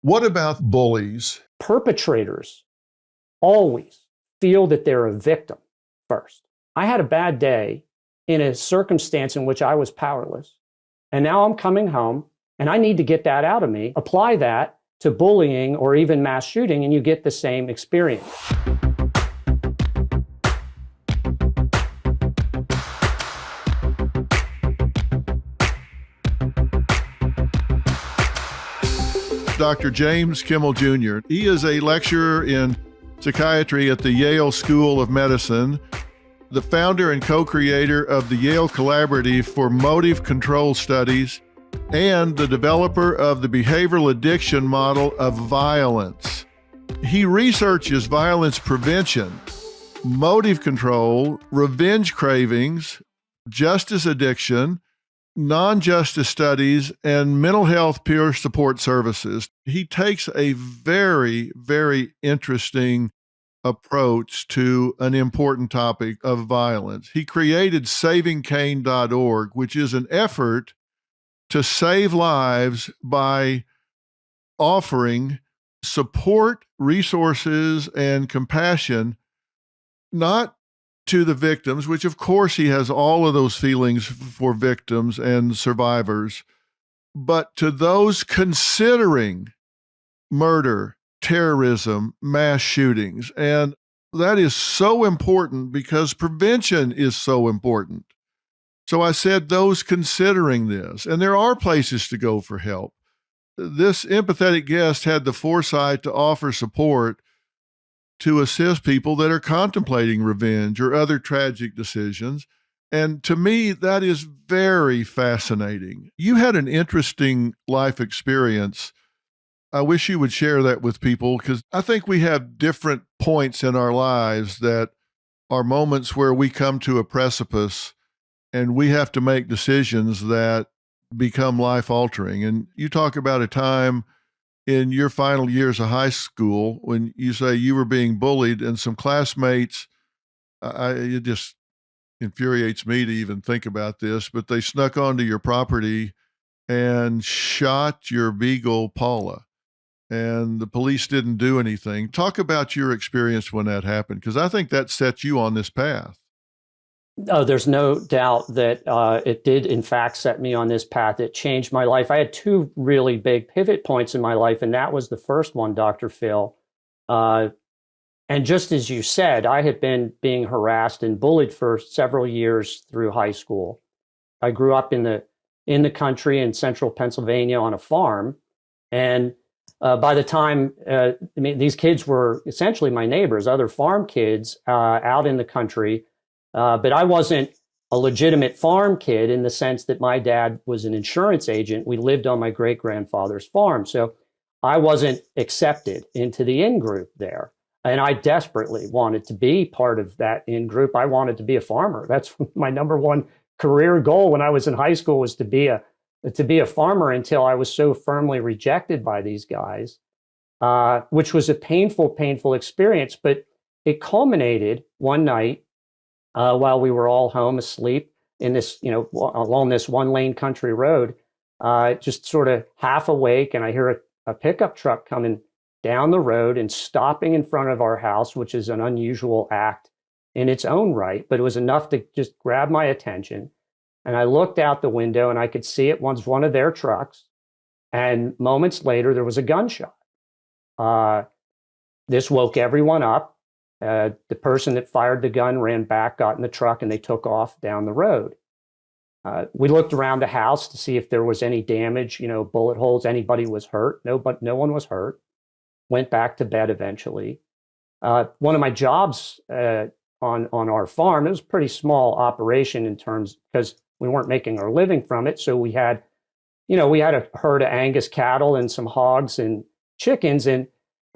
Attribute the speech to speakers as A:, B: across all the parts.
A: What about bullies?
B: Perpetrators always feel that they're a victim first. I had a bad day in a circumstance in which I was powerless. And now I'm coming home and I need to get that out of me. Apply that to bullying or even mass shooting, and you get the same experience.
A: Dr. James Kimmel Jr. He is a lecturer in psychiatry at the Yale School of Medicine, the founder and co-creator of the Yale Collaborative for Motive Control Studies, and the developer of the behavioral addiction model of violence. He researches violence prevention, motive control, revenge cravings, justice addiction, non-justice studies, and mental health peer support services. He takes a very, very interesting approach to an important topic of violence. He created savingcain.org, which is an effort to save lives by offering support, resources, and compassion, not to the victims, which of course he has all of those feelings for victims and survivors, but to those considering murder, terrorism, mass shootings. And that is so important because prevention is so important. So I said those considering this, and there are places to go for help. This empathetic guest had the foresight to offer support to assist people that are contemplating revenge or other tragic decisions. And to me, that is very fascinating. You had an interesting life experience. I wish you would share that with people, because I think we have different points in our lives that are moments where we come to a precipice and we have to make decisions that become life-altering. And you talk about a time in your final years of high school when you say you were being bullied and some classmates, it just infuriates me to even think about this, but they snuck onto your property and shot your beagle, Paula, and the police didn't do anything. Talk about your experience when that happened, because I think that set you on this path.
B: Oh, there's no doubt that it did, in fact, set me on this path. It changed my life. I had two really big pivot points in my life, and that was the first one, Dr. Phil. And just as you said, I had been being harassed and bullied for several years through high school. I grew up in the country in central Pennsylvania on a farm, and by the time these kids were essentially my neighbors, other farm kids out in the country. But I wasn't a legitimate farm kid in the sense that my dad was an insurance agent. We lived on my great-grandfather's farm. So I wasn't accepted into the in-group there. And I desperately wanted to be part of that in-group. I wanted to be a farmer. That's my number one career goal when I was in high school, was to be a farmer, until I was so firmly rejected by these guys, which was a painful experience. But it culminated one night while we were all home asleep in this, along this one-lane country road, just sort of half awake, and I hear a pickup truck coming down the road and stopping in front of our house, which is an unusual act in its own right, but it was enough to just grab my attention. And I looked out the window and I could see it was one of their trucks. And moments later, there was a gunshot. This woke everyone up. The person that fired the gun ran back, got in the truck, and they took off down the road. We looked around the house to see if there was any damage, bullet holes, anybody was hurt. No one was hurt. Went back to bed eventually. One of my jobs on our farm, it was a pretty small operation in terms, because we weren't making our living from it. So we had a herd of Angus cattle and some hogs and chickens.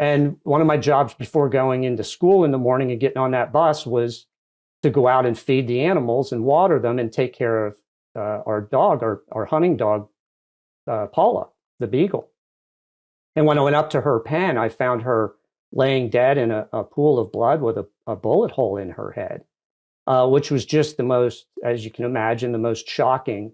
B: And one of my jobs before going into school in the morning and getting on that bus was to go out and feed the animals and water them and take care of our dog, our hunting dog, Paula, the beagle. And when I went up to her pen, I found her laying dead in a pool of blood with a bullet hole in her head, which was just the most, as you can imagine, the most shocking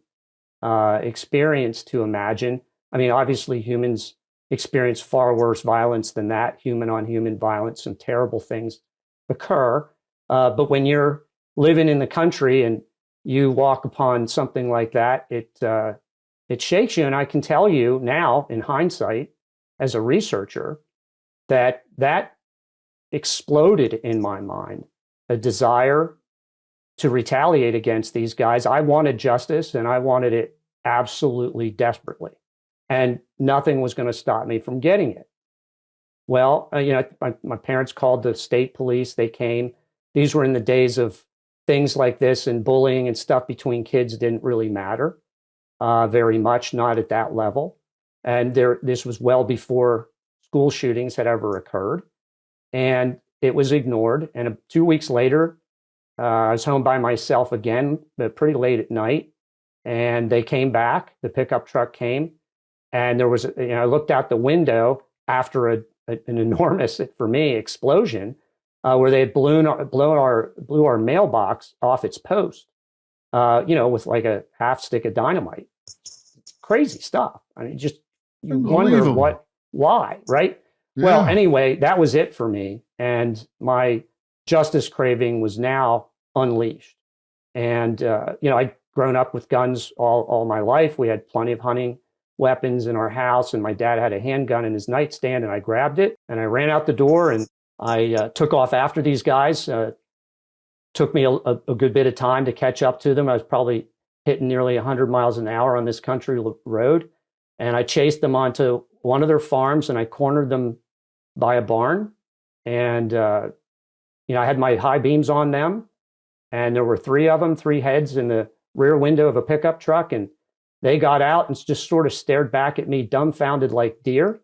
B: experience to imagine. I mean, obviously humans experienced far worse violence than that, human on human violence. Some terrible things occur. But when you're living in the country and you walk upon something like that, it shakes you. And I can tell you now, in hindsight, as a researcher, that exploded in my mind a desire to retaliate against these guys. I wanted justice, and I wanted it absolutely desperately. And nothing was going to stop me from getting it. Well, my parents called the state police. They came. These were in the days of things like this, and bullying and stuff between kids didn't really matter very much, not at that level. And this was well before school shootings had ever occurred. And it was ignored. And 2 weeks later, I was home by myself again, but pretty late at night. And they came back. The pickup truck came. And there was, I looked out the window after an enormous, for me, explosion, where they had blew our mailbox off its post, with like a half stick of dynamite. Crazy stuff. I mean, just you wonder why, right? Yeah. Well, anyway, that was it for me, and my justice craving was now unleashed. And I'd grown up with guns all my life. We had plenty of hunting weapons in our house, and my dad had a handgun in his nightstand, and I grabbed it and I ran out the door, and I took off after these guys. Took me a good bit of time to catch up to them. I was probably hitting nearly 100 miles an hour on this country road, and I chased them onto one of their farms, and I cornered them by a barn. And I had my high beams on them, and there were three of them, three heads in the rear window of a pickup truck, and they got out and just sort of stared back at me, dumbfounded like deer,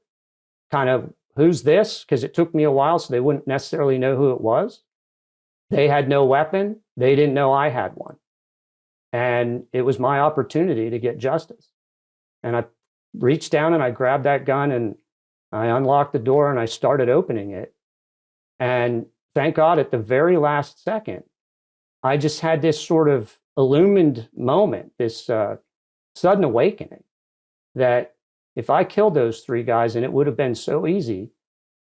B: kind of, who's this? Because it took me a while, so they wouldn't necessarily know who it was. They had no weapon. They didn't know I had one. And it was my opportunity to get justice. And I reached down and I grabbed that gun, and I unlocked the door and I started opening it. And thank God, at the very last second, I just had this sort of illumined moment, this sudden awakening that if I killed those three guys, and it would have been so easy,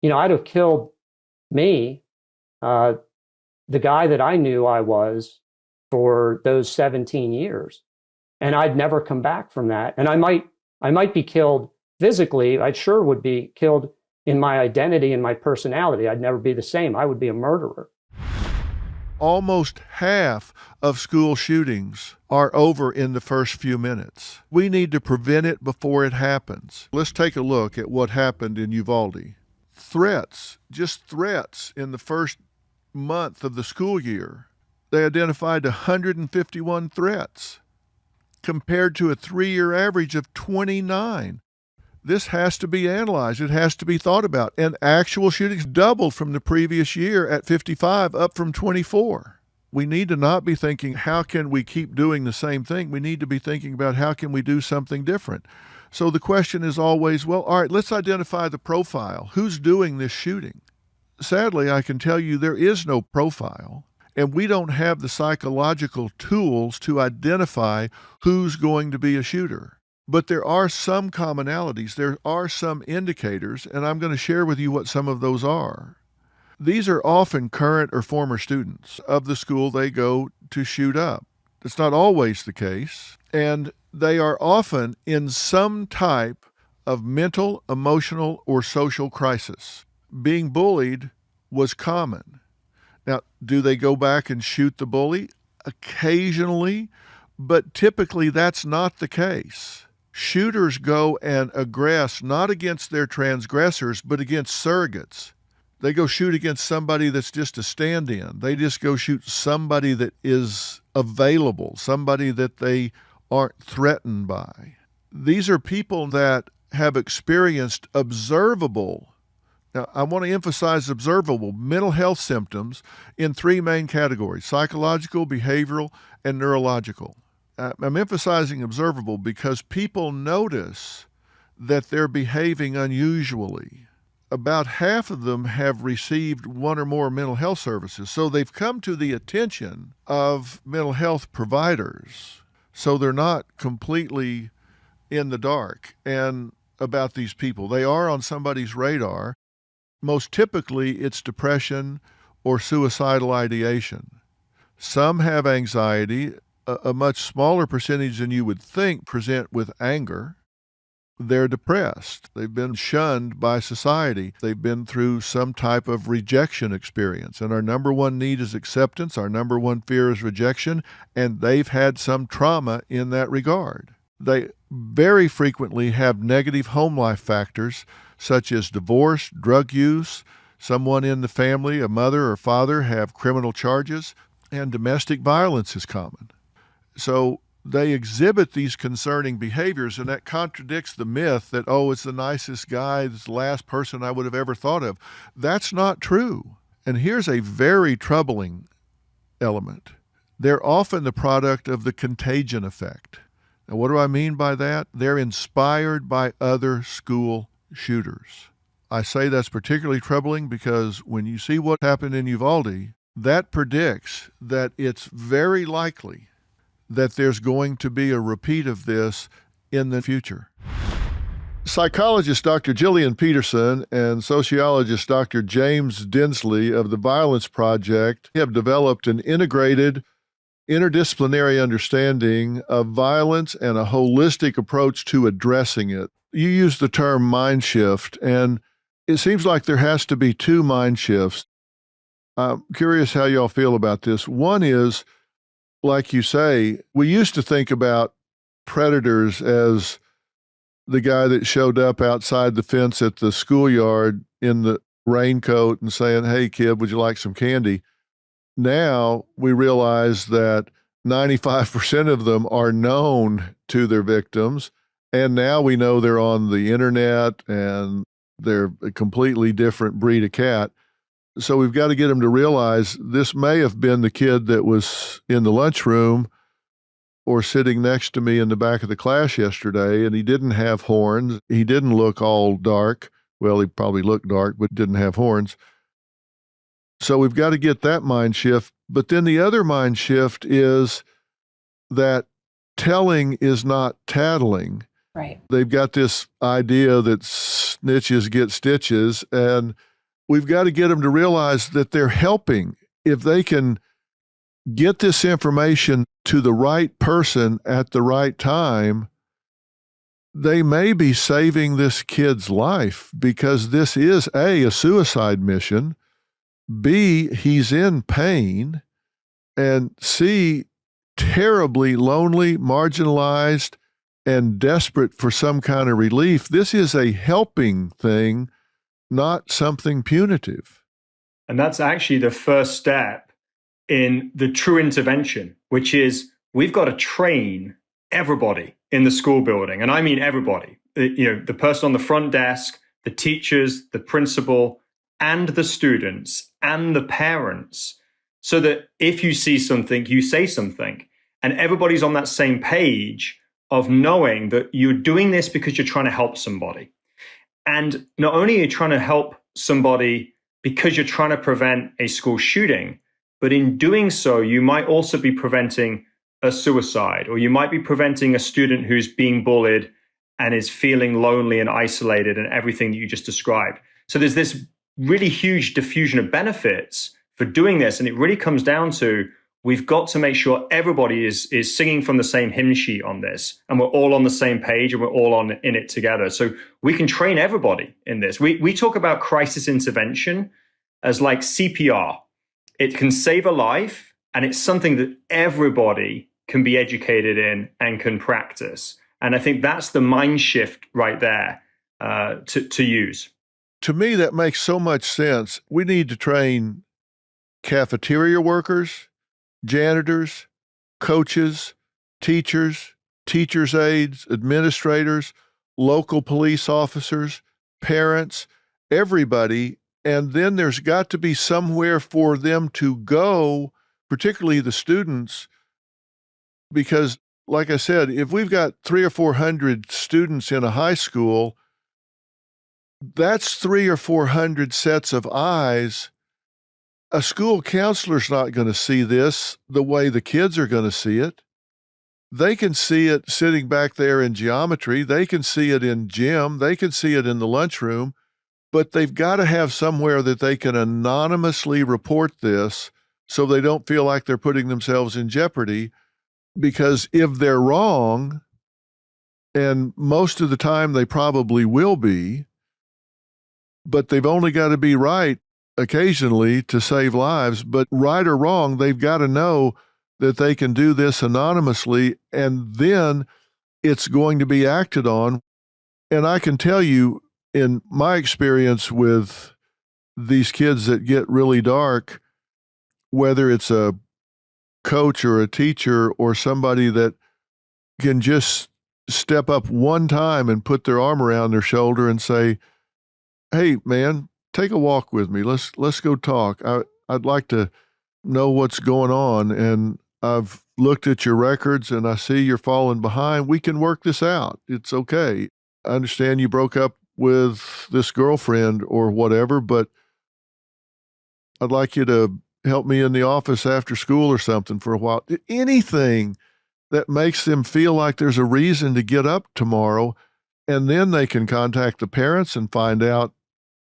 B: I'd have killed me, the guy that I knew I was for those 17 years. And I'd never come back from that. And I might be killed physically. I sure would be killed in my identity and my personality. I'd never be the same. I would be a murderer.
A: Almost half of school shootings are over in the first few minutes. We need to prevent it before it happens. Let's take a look at what happened in Uvalde. Just threats in the first month of the school year. They identified 151 threats compared to a 3-year average of 29. This has to be analyzed. It has to be thought about. And actual shootings doubled from the previous year at 55, up from 24. We need to not be thinking, how can we keep doing the same thing? We need to be thinking about, how can we do something different? So the question is always, well, all right, let's identify the profile. Who's doing this shooting? Sadly, I can tell you there is no profile, and we don't have the psychological tools to identify who's going to be a shooter. But there are some commonalities. There are some indicators, and I'm going to share with you what some of those are. These are often current or former students of the school they go to shoot up. That's not always the case, and they are often in some type of mental, emotional, or social crisis. Being bullied was common. Now, do they go back and shoot the bully? Occasionally, but typically that's not the case. Shooters go and aggress not against their transgressors, but against surrogates. They go shoot against somebody that's just a stand-in. They just go shoot somebody that is available, somebody that they aren't threatened by. These are people that have experienced observable, now I want to emphasize observable, mental health symptoms in 3 main categories: psychological, behavioral, and neurological. I'm emphasizing observable because people notice that they're behaving unusually. About half of them have received one or more mental health services, so they've come to the attention of mental health providers, so they're not completely in the dark. And about these people. They are on somebody's radar. Most typically, it's depression or suicidal ideation. Some have anxiety. A much smaller percentage than you would think present with anger. They're depressed. They've been shunned by society. They've been through some type of rejection experience. And our number one need is acceptance. Our number one fear is rejection. And they've had some trauma in that regard. They very frequently have negative home life factors such as divorce, drug use, someone in the family, a mother or father, have criminal charges, and domestic violence is common. So they exhibit these concerning behaviors, and that contradicts the myth that, oh, it's the nicest guy, it's the last person I would have ever thought of. That's not true. And here's a very troubling element. They're often the product of the contagion effect. Now, what do I mean by that? They're inspired by other school shooters. I say that's particularly troubling because when you see what happened in Uvalde, that predicts that it's very likely that there's going to be a repeat of this in the future. Psychologist Dr. Jillian Peterson and sociologist Dr. James Dinsley of the Violence Project have developed an integrated, interdisciplinary understanding of violence and a holistic approach to addressing it. You use the term mind shift, and it seems like there has to be two mind shifts. I'm curious how y'all feel about this. One is, like you say, we used to think about predators as the guy that showed up outside the fence at the schoolyard in the raincoat and saying, "Hey, kid, would you like some candy?" Now we realize that 95% of them are known to their victims, and now we know they're on the internet and they're a completely different breed of cat. So we've got to get them to realize this may have been the kid that was in the lunchroom or sitting next to me in the back of the class yesterday, and he didn't have horns. He didn't look all dark. Well, he probably looked dark, but didn't have horns. So we've got to get that mind shift. But then the other mind shift is that telling is not tattling.
C: Right.
A: They've got this idea that snitches get stitches, and we've got to get them to realize that they're helping. If they can get this information to the right person at the right time, they may be saving this kid's life, because this is A, a suicide mission, B, he's in pain, and C, terribly lonely, marginalized, and desperate for some kind of relief. This is a helping thing, not something punitive.
D: And that's actually the first step in the true intervention, which is we've got to train everybody in the school building. And I mean everybody, the person on the front desk, the teachers, the principal, and the students and the parents, so that if you see something, you say something, and everybody's on that same page of knowing that you're doing this because you're trying to help somebody. And not only are you trying to help somebody because you're trying to prevent a school shooting, but in doing so, you might also be preventing a suicide, or you might be preventing a student who's being bullied and is feeling lonely and isolated and everything that you just described. So there's this really huge diffusion of benefits for doing this. And it really comes down to, we've got to make sure everybody is singing from the same hymn sheet on this, and we're all on the same page and we're all in it together. So we can train everybody in this. We talk about crisis intervention as like CPR. It can save a life, and it's something that everybody can be educated in and can practice. And I think that's the mind shift right there to use.
A: To me, that makes so much sense. We need to train cafeteria workers, janitors, coaches, teachers, teachers' aides, administrators, local police officers, parents, everybody. And then there's got to be somewhere for them to go, particularly the students, because, like I said, if we've got 300 or 400 students in a high school, that's 300 or 400 sets of eyes. A school counselor's not going to see this the way the kids are going to see it. They can see it sitting back there in geometry. They can see it in gym. They can see it in the lunchroom, but they've got to have somewhere that they can anonymously report this so they don't feel like they're putting themselves in jeopardy. Because if they're wrong, and most of the time they probably will be, but they've only got to be right occasionally to save lives. But right or wrong, they've got to know that they can do this anonymously, and then it's going to be acted on. And I can tell you, in my experience with these kids that get really dark, whether it's a coach or a teacher or somebody that can just step up one time and put their arm around their shoulder and say, "Hey, man, take a walk with me. Let's go talk. I'd like to know what's going on, and I've looked at your records and I see you're falling behind. We can work this out. It's okay. I understand you broke up with this girlfriend or whatever, but I'd like you to help me in the office after school or something for a while." Anything that makes them feel like there's a reason to get up tomorrow, and then they can contact the parents and find out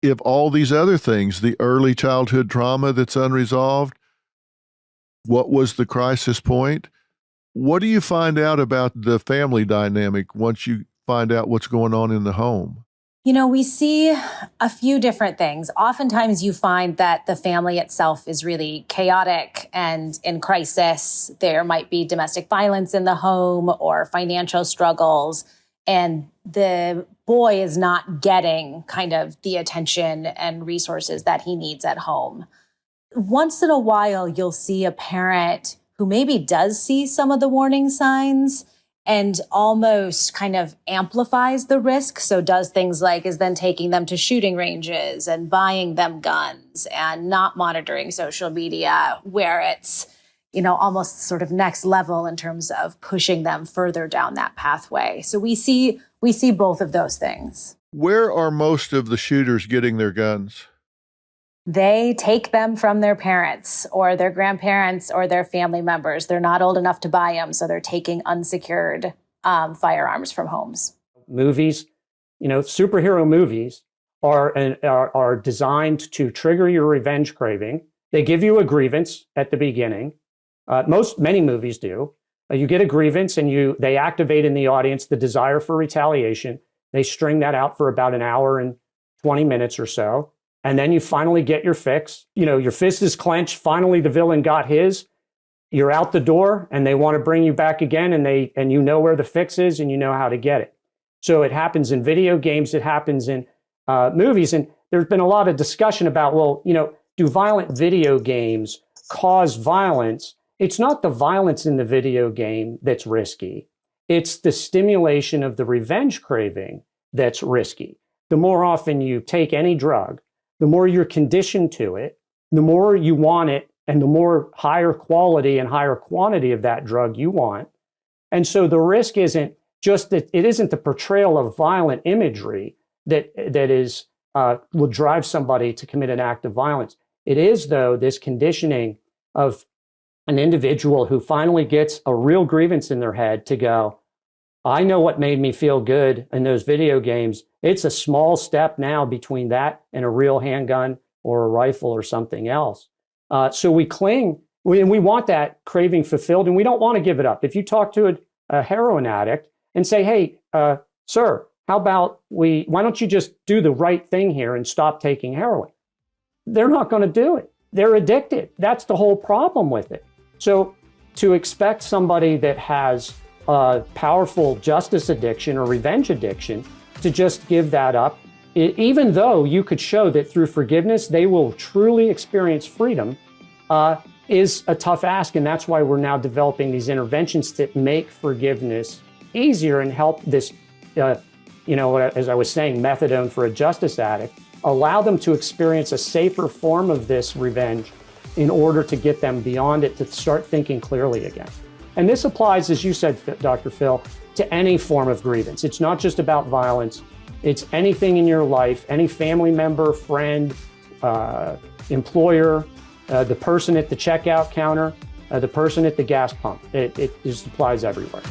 A: if all these other things, the early childhood trauma that's unresolved, what was the crisis point? What do you find out about the family dynamic once you find out what's going on in the home?
C: We see a few different things. Oftentimes you find that the family itself is really chaotic and in crisis. There might be domestic violence in the home or financial struggles, and the boy is not getting kind of the attention and resources that he needs at home. Once in a while, you'll see a parent who maybe does see some of the warning signs and almost kind of amplifies the risk. So does things like is then taking them to shooting ranges and buying them guns and not monitoring social media, where it's, almost sort of next level in terms of pushing them further down that pathway. So we see both of those things.
A: Where are most of the shooters getting their guns?
C: They take them from their parents or their grandparents or their family members. They're not old enough to buy them, so they're taking unsecured firearms from homes.
B: Movies, superhero movies are designed to trigger your revenge craving. They give you a grievance at the beginning. Many movies do. You get a grievance and they activate in the audience the desire for retaliation. They string that out for about an hour and 20 minutes or so. And then you finally get your fix. Your fist is clenched. Finally, the villain got his. You're out the door and they want to bring you back again, and you know where the fix is and you know how to get it. So it happens in video games. It happens in movies. And there's been a lot of discussion about, do violent video games cause violence? It's not the violence in the video game that's risky. It's the stimulation of the revenge craving that's risky. The more often you take any drug, the more you're conditioned to it, the more you want it, and the more higher quality and higher quantity of that drug you want. And so the risk isn't just that it isn't the portrayal of violent imagery that will drive somebody to commit an act of violence. It is, though, this conditioning of an individual who finally gets a real grievance in their head to go, I know what made me feel good in those video games. It's a small step now between that and a real handgun or a rifle or something else. So we cling, and we want that craving fulfilled, and we don't want to give it up. If you talk to a heroin addict and say, hey, sir, how about why don't you just do the right thing here and stop taking heroin? They're not going to do it. They're addicted. That's the whole problem with it. So to expect somebody that has a powerful justice addiction or revenge addiction to just give that up, even though you could show that through forgiveness they will truly experience freedom, is a tough ask. And that's why we're now developing these interventions that make forgiveness easier and help this, as I was saying, methadone for a justice addict, allow them to experience a safer form of this revenge in order to get them beyond it, to start thinking clearly again. And this applies, as you said, Dr. Phil, to any form of grievance. It's not just about violence. It's anything in your life, any family member, friend, employer, the person at the checkout counter. the person at the gas pump. It just applies everywhere.